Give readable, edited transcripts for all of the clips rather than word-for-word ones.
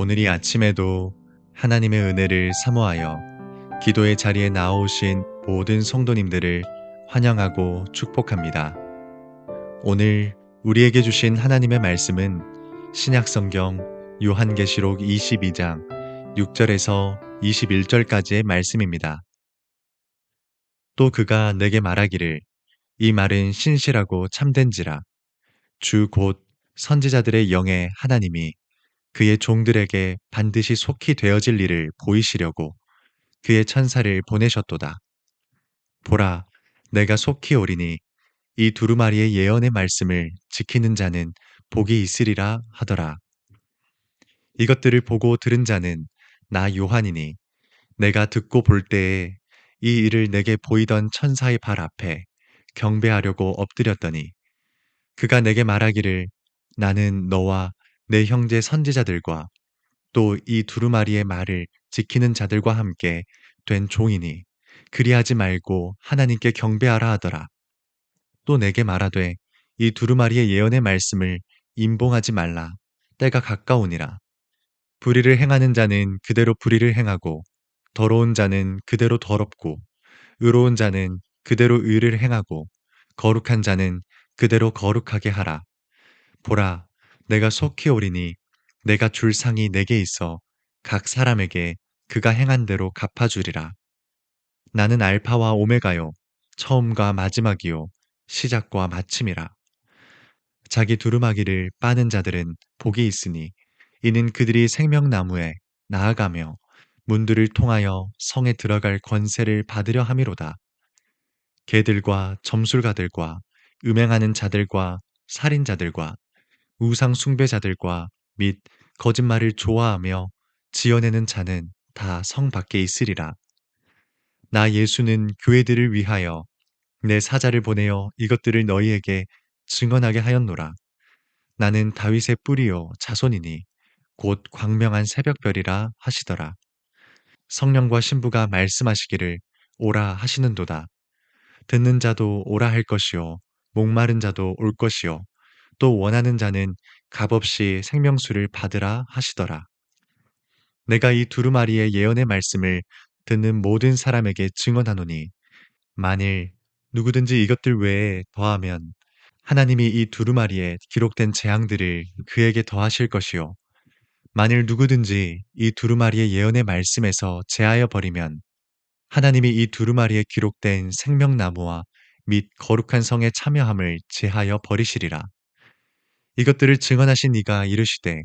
오늘 이 아침에도 하나님의 은혜를 사모하여 기도의 자리에 나오신 모든 성도님들을 환영하고 축복합니다. 오늘 우리에게 주신 하나님의 말씀은 신약성경 요한계시록 22장 6절에서 21절까지의 말씀입니다. 또 그가 내게 말하기를 이 말은 신실하고 참된지라 주 곧 선지자들의 영의 하나님이 그의 종들에게 반드시 속히 되어질 일을 보이시려고 그의 천사를 보내셨도다. 보라, 내가 속히 오리니 이 두루마리의 예언의 말씀을 지키는 자는 복이 있으리라 하더라. 이것들을 보고 들은 자는 나 요한이니 내가 듣고 볼 때에 이 일을 내게 보이던 천사의 발 앞에 경배하려고 엎드렸더니 그가 내게 말하기를 나는 너와 내 형제 선지자들과 또 이 두루마리의 말을 지키는 자들과 함께 된 종이니 그리하지 말고 하나님께 경배하라 하더라. 또 내게 말하되 이 두루마리의 예언의 말씀을 임봉하지 말라. 때가 가까우니라. 불의를 행하는 자는 그대로 불의를 행하고 더러운 자는 그대로 더럽고 의로운 자는 그대로 의를 행하고 거룩한 자는 그대로 거룩하게 하라. 보라, 내가 속히 오리니 내가 줄 상이 내게 있어 각 사람에게 그가 행한 대로 갚아주리라. 나는 알파와 오메가요, 처음과 마지막이요, 시작과 마침이라. 자기 두루마기를 빠는 자들은 복이 있으니 이는 그들이 생명나무에 나아가며 문들을 통하여 성에 들어갈 권세를 받으려 함이로다. 개들과 점술가들과 음행하는 자들과 살인자들과 우상 숭배자들과 및 거짓말을 좋아하며 지어내는 자는 다 성 밖에 있으리라. 나 예수는 교회들을 위하여 내 사자를 보내어 이것들을 너희에게 증언하게 하였노라. 나는 다윗의 뿌리요 자손이니 곧 광명한 새벽별이라 하시더라. 성령과 신부가 말씀하시기를 오라 하시는도다. 듣는 자도 오라 할 것이요 목마른 자도 올 것이요 또 원하는 자는 값없이 생명수를 받으라 하시더라. 내가 이 두루마리의 예언의 말씀을 듣는 모든 사람에게 증언하노니 만일 누구든지 이것들 외에 더하면 하나님이 이 두루마리에 기록된 재앙들을 그에게 더하실 것이요 만일 누구든지 이 두루마리의 예언의 말씀에서 제하여 버리면 하나님이 이 두루마리에 기록된 생명나무와 및 거룩한 성에 참여함을 제하여 버리시리라. 이것들을 증언하신 이가 이르시되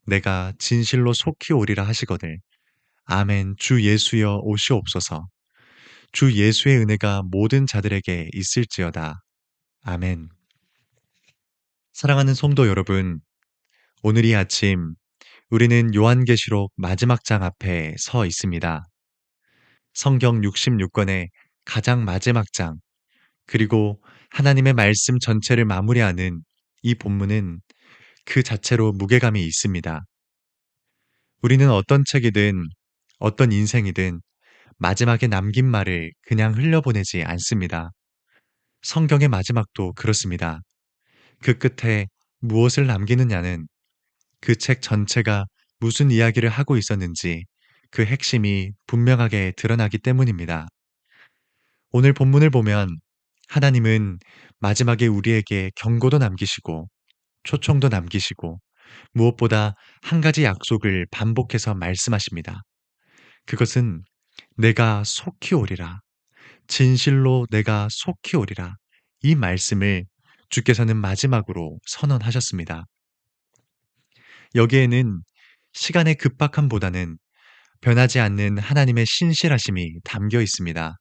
내가 진실로 속히 오리라 하시거늘 아멘 주 예수여 오시옵소서. 주 예수의 은혜가 모든 자들에게 있을지어다. 아멘. 사랑하는 성도 여러분, 오늘 이 아침 우리는 요한계시록 마지막 장 앞에 서 있습니다. 성경 66권의 가장 마지막 장, 그리고 하나님의 말씀 전체를 마무리하는 이 본문은 그 자체로 무게감이 있습니다. 우리는 어떤 책이든 어떤 인생이든 마지막에 남긴 말을 그냥 흘려보내지 않습니다. 성경의 마지막도 그렇습니다. 그 끝에 무엇을 남기느냐는 그 책 전체가 무슨 이야기를 하고 있었는지 그 핵심이 분명하게 드러나기 때문입니다. 오늘 본문을 보면 하나님은 마지막에 우리에게 경고도 남기시고 초청도 남기시고 무엇보다 한 가지 약속을 반복해서 말씀하십니다. 그것은 내가 속히 오리라. 진실로 내가 속히 오리라. 이 말씀을 주께서는 마지막으로 선언하셨습니다. 여기에는 시간의 급박함보다는 변하지 않는 하나님의 신실하심이 담겨 있습니다.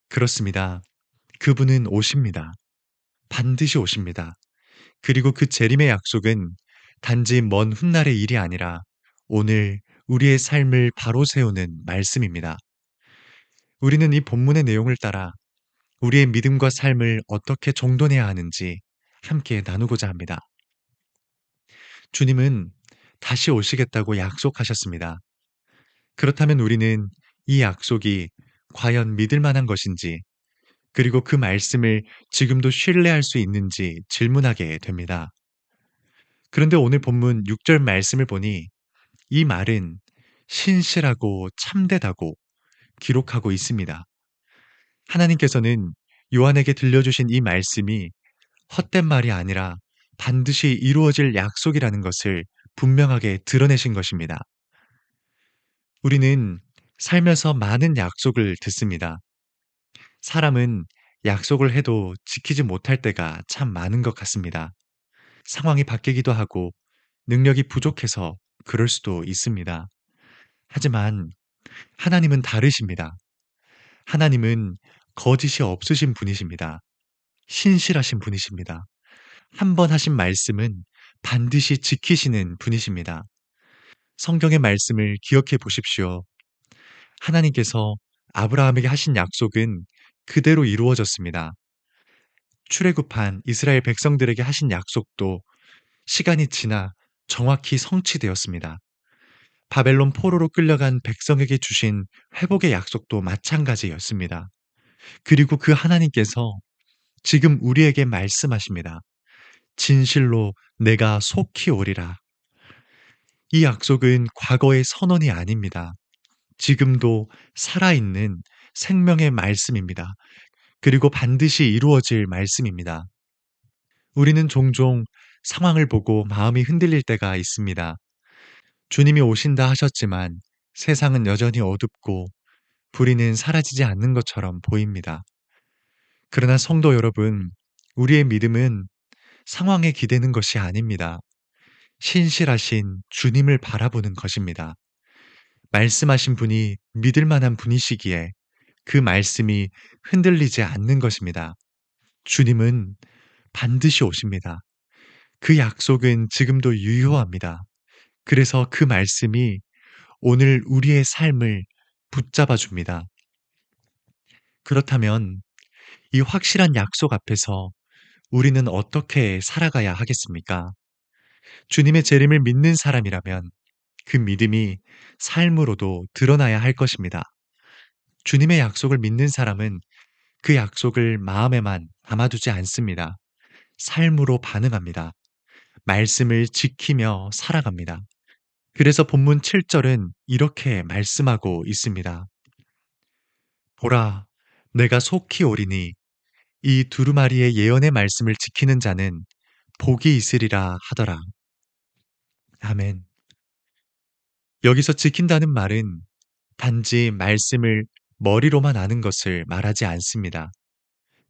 그렇습니다. 그분은 오십니다. 반드시 오십니다. 그리고 그 재림의 약속은 단지 먼 훗날의 일이 아니라 오늘 우리의 삶을 바로 세우는 말씀입니다. 우리는 이 본문의 내용을 따라 우리의 믿음과 삶을 어떻게 정돈해야 하는지 함께 나누고자 합니다. 주님은 다시 오시겠다고 약속하셨습니다. 그렇다면 우리는 이 약속이 과연 믿을 만한 것인지, 그리고 그 말씀을 지금도 신뢰할 수 있는지 질문하게 됩니다. 그런데 오늘 본문 6절 말씀을 보니 이 말은 신실하고 참되다고 기록하고 있습니다. 하나님께서는 요한에게 들려주신 이 말씀이 헛된 말이 아니라 반드시 이루어질 약속이라는 것을 분명하게 드러내신 것입니다. 우리는 살면서 많은 약속을 듣습니다. 사람은 약속을 해도 지키지 못할 때가 참 많은 것 같습니다. 상황이 바뀌기도 하고 능력이 부족해서 그럴 수도 있습니다. 하지만 하나님은 다르십니다. 하나님은 거짓이 없으신 분이십니다. 신실하신 분이십니다. 한 번 하신 말씀은 반드시 지키시는 분이십니다. 성경의 말씀을 기억해 보십시오. 하나님께서 아브라함에게 하신 약속은 그대로 이루어졌습니다. 출애굽한 이스라엘 백성들에게 하신 약속도 시간이 지나 정확히 성취되었습니다. 바벨론 포로로 끌려간 백성에게 주신 회복의 약속도 마찬가지였습니다. 그리고 그 하나님께서 지금 우리에게 말씀하십니다. 진실로 내가 속히 오리라. 이 약속은 과거의 선언이 아닙니다. 지금도 살아있는 생명의 말씀입니다. 그리고 반드시 이루어질 말씀입니다. 우리는 종종 상황을 보고 마음이 흔들릴 때가 있습니다. 주님이 오신다 하셨지만 세상은 여전히 어둡고 불의는 사라지지 않는 것처럼 보입니다. 그러나 성도 여러분, 우리의 믿음은 상황에 기대는 것이 아닙니다. 신실하신 주님을 바라보는 것입니다. 말씀하신 분이 믿을 만한 분이시기에 그 말씀이 흔들리지 않는 것입니다. 주님은 반드시 오십니다. 그 약속은 지금도 유효합니다. 그래서 그 말씀이 오늘 우리의 삶을 붙잡아 줍니다. 그렇다면 이 확실한 약속 앞에서 우리는 어떻게 살아가야 하겠습니까? 주님의 재림을 믿는 사람이라면 그 믿음이 삶으로도 드러나야 할 것입니다. 주님의 약속을 믿는 사람은 그 약속을 마음에만 담아두지 않습니다. 삶으로 반응합니다. 말씀을 지키며 살아갑니다. 그래서 본문 7절은 이렇게 말씀하고 있습니다. 보라, 내가 속히 오리니 이 두루마리의 예언의 말씀을 지키는 자는 복이 있으리라 하더라. 아멘. 여기서 지킨다는 말은 단지 말씀을 머리로만 아는 것을 말하지 않습니다.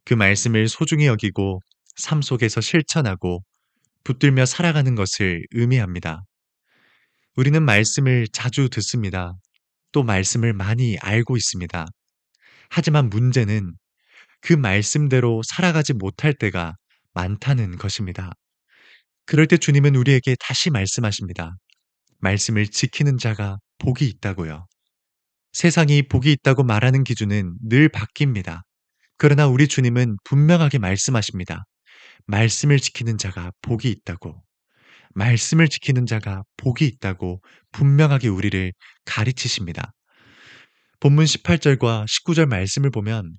그 말씀을 소중히 여기고 삶 속에서 실천하고 붙들며 살아가는 것을 의미합니다. 우리는 말씀을 자주 듣습니다. 또 말씀을 많이 알고 있습니다. 하지만 문제는 그 말씀대로 살아가지 못할 때가 많다는 것입니다. 그럴 때 주님은 우리에게 다시 말씀하십니다. 말씀을 지키는 자가 복이 있다고요. 세상이 복이 있다고 말하는 기준은 늘 바뀝니다. 그러나 우리 주님은 분명하게 말씀하십니다. 말씀을 지키는 자가 복이 있다고. 말씀을 지키는 자가 복이 있다고 분명하게 우리를 가르치십니다. 본문 18절과 19절 말씀을 보면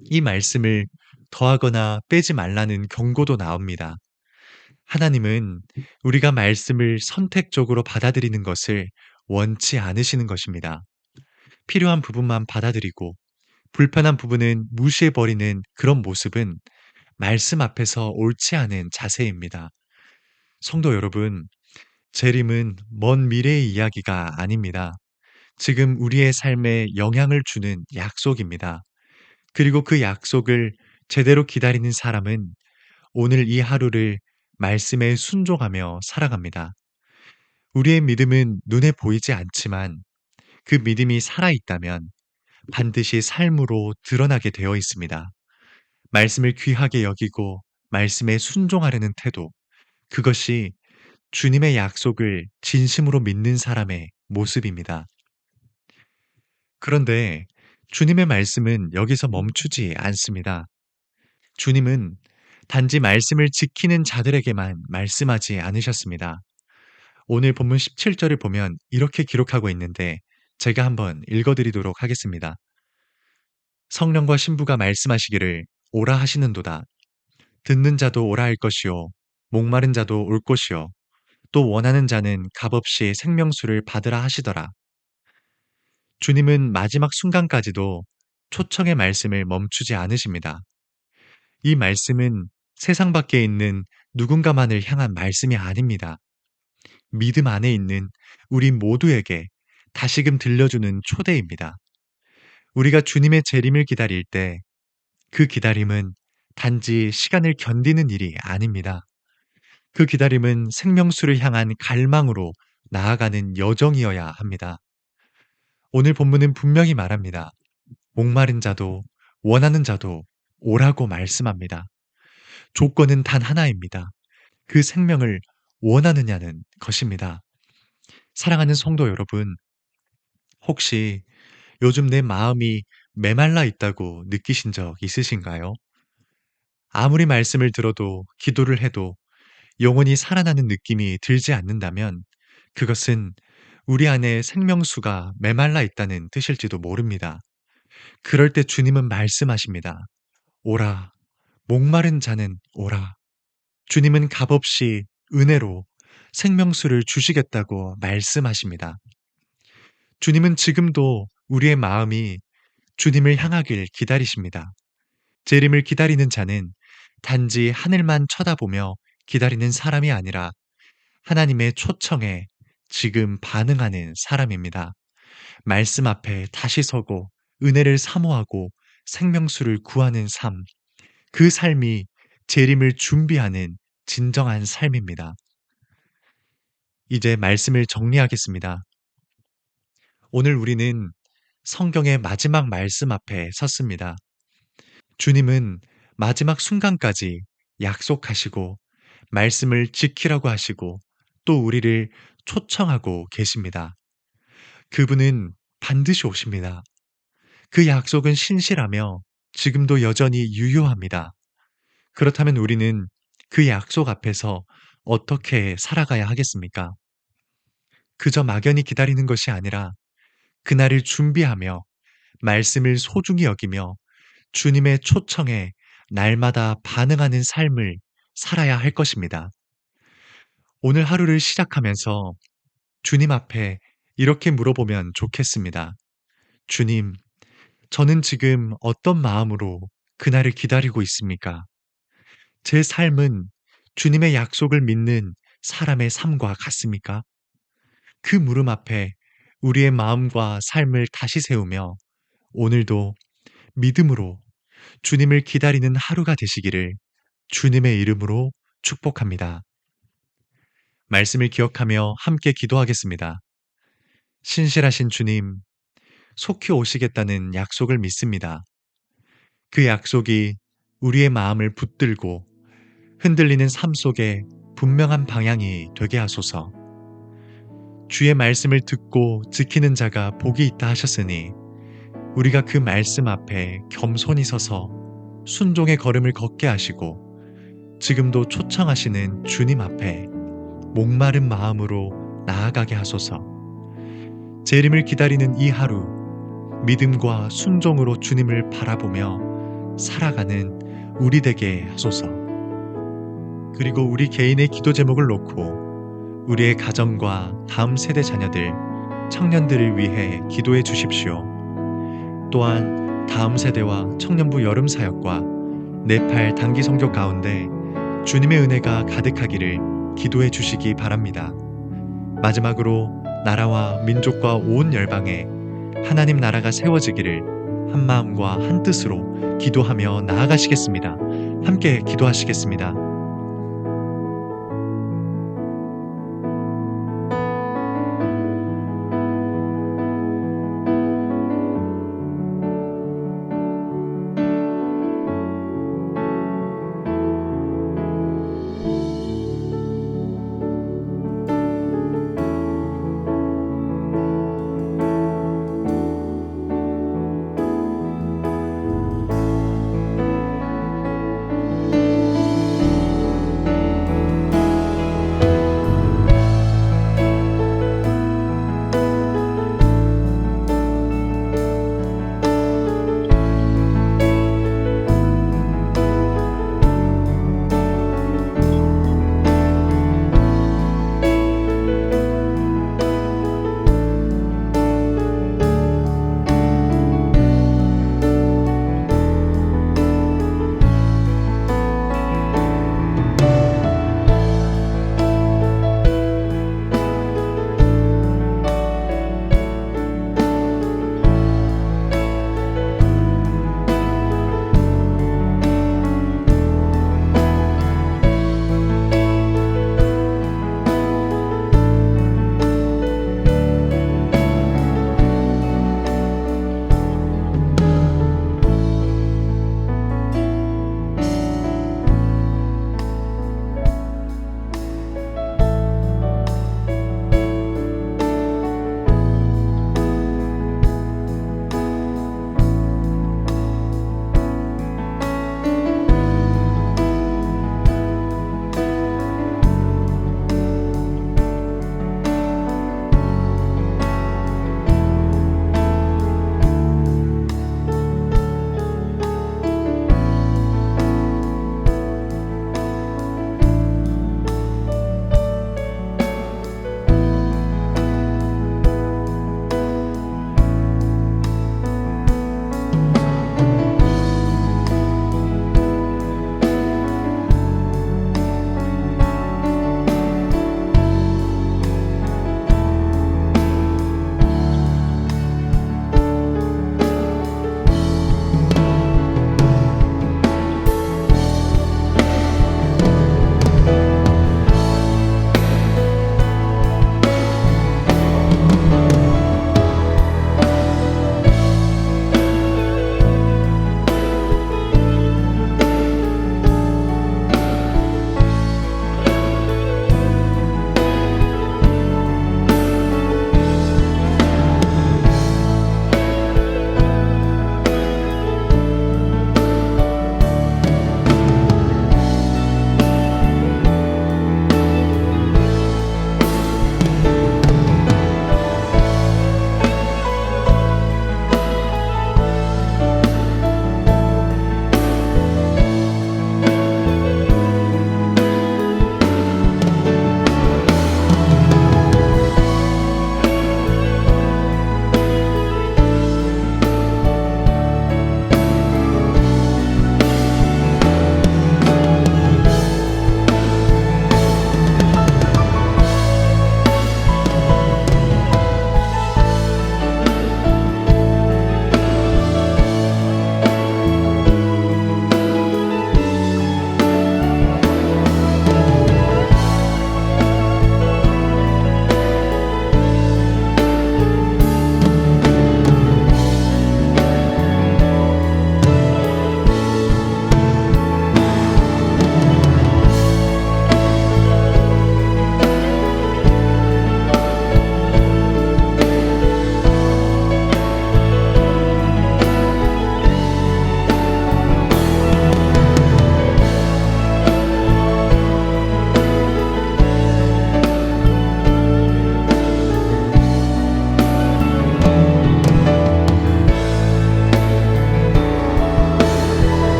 이 말씀을 더하거나 빼지 말라는 경고도 나옵니다. 하나님은 우리가 말씀을 선택적으로 받아들이는 것을 원치 않으시는 것입니다. 필요한 부분만 받아들이고 불편한 부분은 무시해버리는 그런 모습은 말씀 앞에서 옳지 않은 자세입니다. 성도 여러분, 재림은 먼 미래의 이야기가 아닙니다. 지금 우리의 삶에 영향을 주는 약속입니다. 그리고 그 약속을 제대로 기다리는 사람은 오늘 이 하루를 말씀에 순종하며 살아갑니다. 우리의 믿음은 눈에 보이지 않지만 그 믿음이 살아있다면 반드시 삶으로 드러나게 되어 있습니다. 말씀을 귀하게 여기고 말씀에 순종하려는 태도, 그것이 주님의 약속을 진심으로 믿는 사람의 모습입니다. 그런데 주님의 말씀은 여기서 멈추지 않습니다. 주님은 단지 말씀을 지키는 자들에게만 말씀하지 않으셨습니다. 오늘 본문 17절을 보면 이렇게 기록하고 있는데 제가 한번 읽어드리도록 하겠습니다. 성령과 신부가 말씀하시기를 오라 하시는도다. 듣는 자도 오라 할 것이요 목마른 자도 올 것이요 또 원하는 자는 값없이 생명수를 받으라 하시더라. 주님은 마지막 순간까지도 초청의 말씀을 멈추지 않으십니다. 이 말씀은 세상 밖에 있는 누군가만을 향한 말씀이 아닙니다. 믿음 안에 있는 우리 모두에게 다시금 들려주는 초대입니다. 우리가 주님의 재림을 기다릴 때 그 기다림은 단지 시간을 견디는 일이 아닙니다. 그 기다림은 생명수를 향한 갈망으로 나아가는 여정이어야 합니다. 오늘 본문은 분명히 말합니다. 목마른 자도 원하는 자도 오라고 말씀합니다. 조건은 단 하나입니다. 그 생명을 원하느냐는 것입니다. 사랑하는 성도 여러분, 혹시 요즘 내 마음이 메말라 있다고 느끼신 적 있으신가요? 아무리 말씀을 들어도 기도를 해도 영혼이 살아나는 느낌이 들지 않는다면 그것은 우리 안에 생명수가 메말라 있다는 뜻일지도 모릅니다. 그럴 때 주님은 말씀하십니다. 오라, 목마른 자는 오라. 주님은 값없이 은혜로 생명수를 주시겠다고 말씀하십니다. 주님은 지금도 우리의 마음이 주님을 향하길 기다리십니다. 재림을 기다리는 자는 단지 하늘만 쳐다보며 기다리는 사람이 아니라 하나님의 초청에 지금 반응하는 사람입니다. 말씀 앞에 다시 서고 은혜를 사모하고 생명수를 구하는 삶, 그 삶이 재림을 준비하는 진정한 삶입니다. 이제 말씀을 정리하겠습니다. 오늘 우리는 성경의 마지막 말씀 앞에 섰습니다. 주님은 마지막 순간까지 약속하시고 말씀을 지키라고 하시고 또 우리를 초청하고 계십니다. 그분은 반드시 오십니다. 그 약속은 신실하며 지금도 여전히 유효합니다. 그렇다면 우리는 그 약속 앞에서 어떻게 살아가야 하겠습니까? 그저 막연히 기다리는 것이 아니라 그날을 준비하며 말씀을 소중히 여기며 주님의 초청에 날마다 반응하는 삶을 살아야 할 것입니다. 오늘 하루를 시작하면서 주님 앞에 이렇게 물어보면 좋겠습니다. 주님, 저는 지금 어떤 마음으로 그날을 기다리고 있습니까? 제 삶은 주님의 약속을 믿는 사람의 삶과 같습니까? 그 물음 앞에 우리의 마음과 삶을 다시 세우며 오늘도 믿음으로 주님을 기다리는 하루가 되시기를 주님의 이름으로 축복합니다. 말씀을 기억하며 함께 기도하겠습니다. 신실하신 주님, 속히 오시겠다는 약속을 믿습니다. 그 약속이 우리의 마음을 붙들고 흔들리는 삶 속에 분명한 방향이 되게 하소서. 주의 말씀을 듣고 지키는 자가 복이 있다 하셨으니 우리가 그 말씀 앞에 겸손히 서서 순종의 걸음을 걷게 하시고 지금도 초청하시는 주님 앞에 목마른 마음으로 나아가게 하소서. 재림을 기다리는 이 하루 믿음과 순종으로 주님을 바라보며 살아가는 우리 되게 하소서. 그리고 우리 개인의 기도 제목을 놓고 우리의 가정과 다음 세대 자녀들, 청년들을 위해 기도해 주십시오. 또한 다음 세대와 청년부 여름 사역과 네팔 단기 성교 가운데 주님의 은혜가 가득하기를 기도해 주시기 바랍니다. 마지막으로 나라와 민족과 온 열방에 하나님 나라가 세워지기를 한 마음과 한 뜻으로 기도하며 나아가시겠습니다. 함께 기도하시겠습니다.